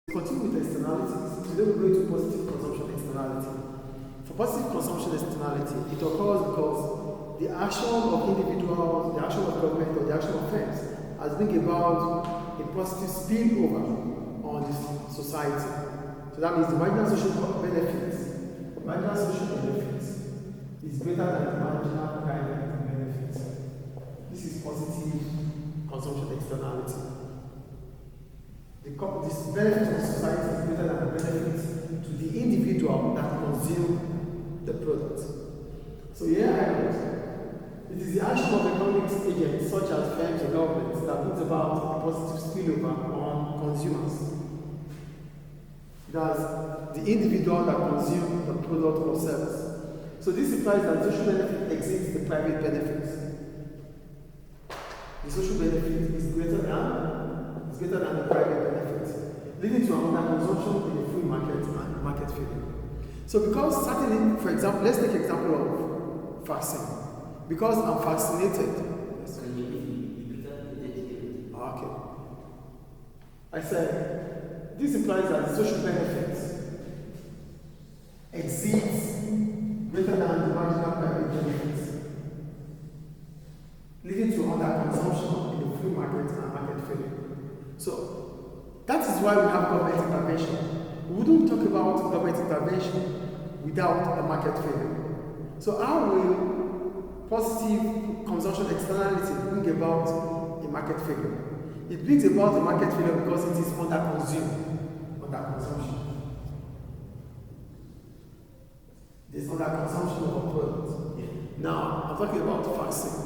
Continue with externalities. Today we're going to positive consumption externality. For positive consumption externality, it occurs because the action of individuals, the action of government, or the action of firms has bring about a positive spillover on the society. So that means the marginal social benefits is greater than the marginal private benefits. This is positive consumption externality. This benefit of society is greater than the benefits to the individual that consume the product. So here I wrote, it is the action of economic agents such as firms or governments that brings about a positive spillover on consumers. That's the individual that consumes the product or service. So this implies that the social benefit exceeds the private benefits. The social benefit is greater than the private benefits, leading to another consumption in a free market and market failure. So because certainly, for example, let's take example of vaccine. Because I'm vaccinated. Okay. I said, this implies that the social benefits exceeds greater than the marginal private benefits, leading to under-consumption in the free market and market failure. So, that is why we have government intervention. We wouldn't talk about government intervention without a market failure. So how will positive consumption externality bring about a market failure? It brings about a market failure because it is under-consumption. There's under-consumption of a product. Now, I'm talking about vaccine.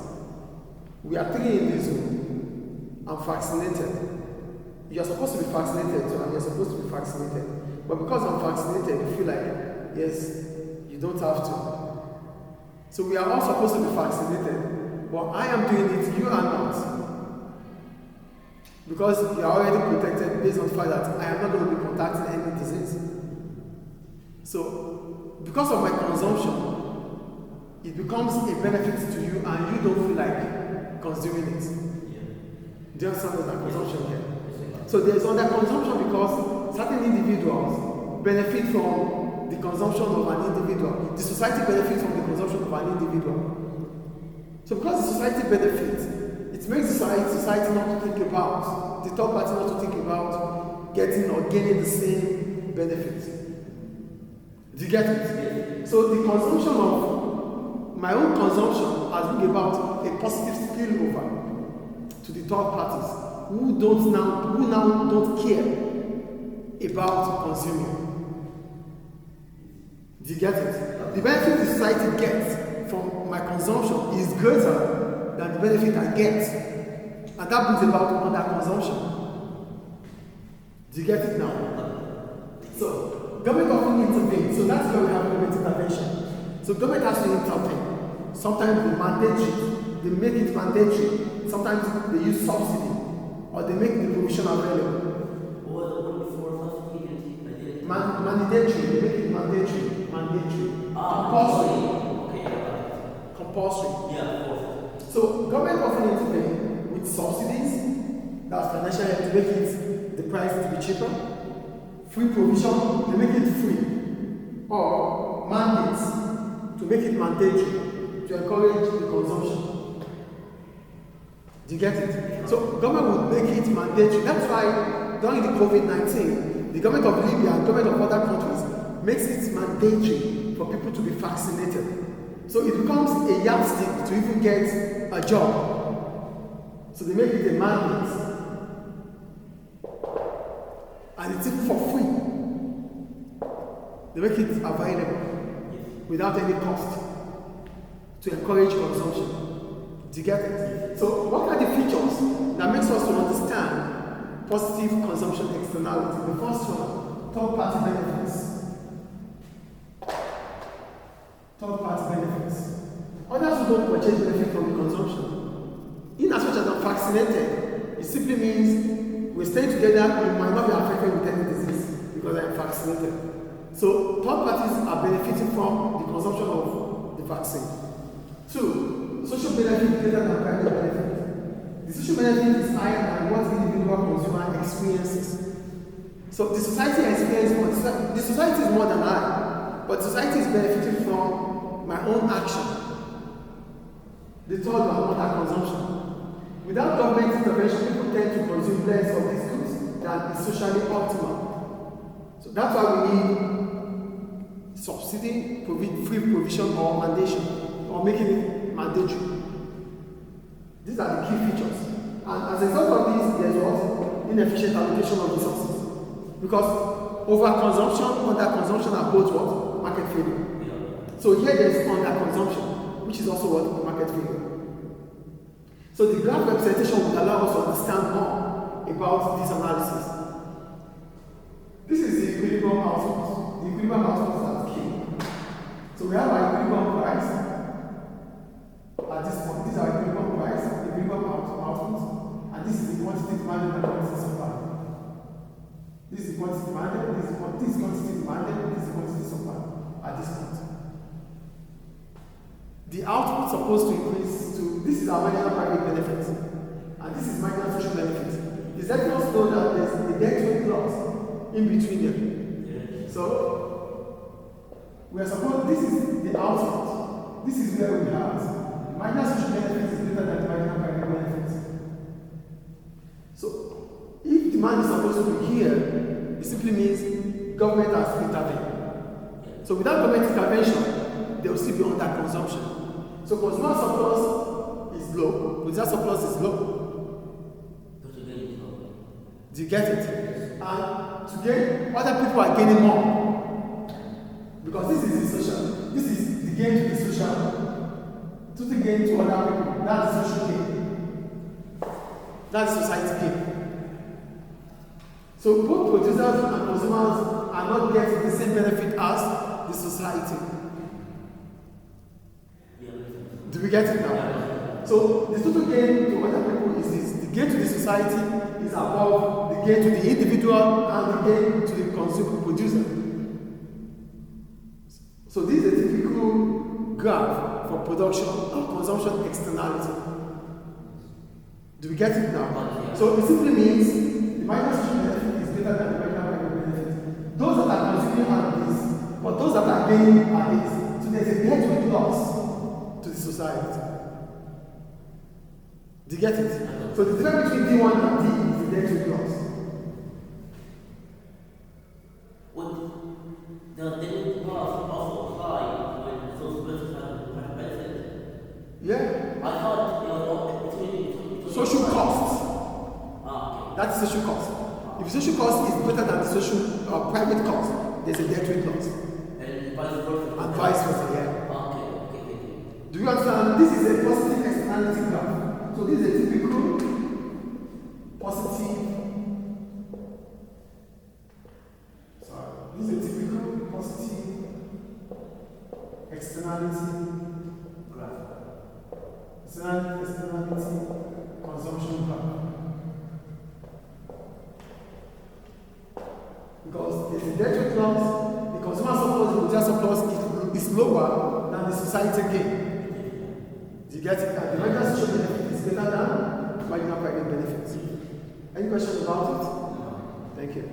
We are 3 in this room. I'm vaccinated. You're supposed to be vaccinated too, and you're supposed to be vaccinated. But because I'm vaccinated, you feel like, yes, you don't have to. So we are all supposed to be vaccinated. But I am doing it, you are not. Because you are already protected based on the fact that I am not going to be contacting any disease. So, because of my consumption, it becomes a benefit to you and you don't feel like consuming it. Do you understand that consumption here? So there's under-consumption because certain individuals benefit from the consumption of an individual. The society benefits from the consumption of an individual. So because the society benefits, it makes the society not to think about, the third party not to think about getting or gaining the same benefits. Do you get it? So the consumption of my own consumption has brought about a positive spillover to the third parties who now don't care about consuming. Do you get it? The benefit the society gets from my consumption is greater than the benefit I get. And that brings about under-consumption. Do you get it now? So, government often intervenes. So that's where we have government intervention. So government has to intervene. Sometimes they mandatory. They make it mandatory. Sometimes they use subsidy. Or they make the provision available. Mandatory. They make it mandatory. Compulsory. Yeah. So government often intervene with subsidies, that's financial help to make it the price to be cheaper. Free provision, they make it free. Or mandates to make it mandatory to encourage the consumption. Do you get it? So government would make it mandatory. That's why during the COVID-19, the government of Libya and government of other countries makes it mandatory for people to be vaccinated. So it becomes a yardstick to even get a job. So they make it a mandate. And it's even for free. They make it available without any cost to encourage consumption. Do you get it? So what are the features that makes us to understand positive consumption externality? The first one, third-party benefits. Third-party benefits. Others who don't purchase benefit from the consumption. In as much as I'm vaccinated, it simply means we're staying together, we might not be affected with any disease because I'm vaccinated. So third parties are benefiting from the consumption of the vaccine. 2. Social benefit greater than private benefit. The social benefit is higher than what individual consumer experiences. So the society experiences more. The society is more than I, but society is benefiting from my own action. The third one, under consumption. Without government intervention, people tend to consume less of these goods than is socially optimal. So that's why we need subsidy, free provision, or mandation, or making it mandatory. These are the key features. And as a result of this, there's what? Inefficient allocation of resources. Because overconsumption, underconsumption are both what? Market failure. So here there's underconsumption, which is also what? Market failure. So the graph representation will allow us to understand more about this analysis. This is the equilibrium output. The equilibrium output is key. So we have our equilibrium price at this point. This is our equilibrium price, equilibrium output, and this is the quantity demanded and quantity supplied. This is the quantity demanded, this is quantity demanded, this is quantity supplied at this point. The output is supposed to increase to, this is our marginal private benefit, and this is marginal social benefit. The sectors know that there's a debt weight clause in between them. So, we are supposed, this is the output. This is where we have the marginal social benefit is greater than the marginal private benefit. So, if demand is supposed to be here, it simply means government has intervened. So without government intervention, there will still be under consumption. So consumer surplus is low, producer surplus is low. Do you get it? And today, other people are gaining more. Because this is the social, this is the gain to the social, to the gain to other people. That's the social gain. That's society gain. So both producers and consumers are not getting the same benefit as the society. Do we get it now? So the total gain to other people is this. The gain to the society is above the gain to the individual and the gain to the consumer producer. So this is a typical graph for production and consumption externality. Do we get it now? So it simply means the minus benefit is greater than the marginal private benefit. Those that are consuming are this, but those that are gaining are this. So there's a debt weight loss to the society. Do you get it? So the difference between D1 and D is the debt weight loss. Does the path also apply when those persons have benefit? Yeah. I thought social costs. Okay. That's social cost. If social cost is better than the social private cost, there's a debt weight loss. And vice versa. And vice versa, yeah. Okay. Do you understand? This is a positive externality graph. So this is a typical positive. This is a typical positive externality graph. Externality consumption graph. Because there's a debt weight loss, the consumer surplus, the producer surplus is lower than the society gain. Do you get it? And the marginal social benefit is better than marginal private benefits. Any questions about it? No. Thank you.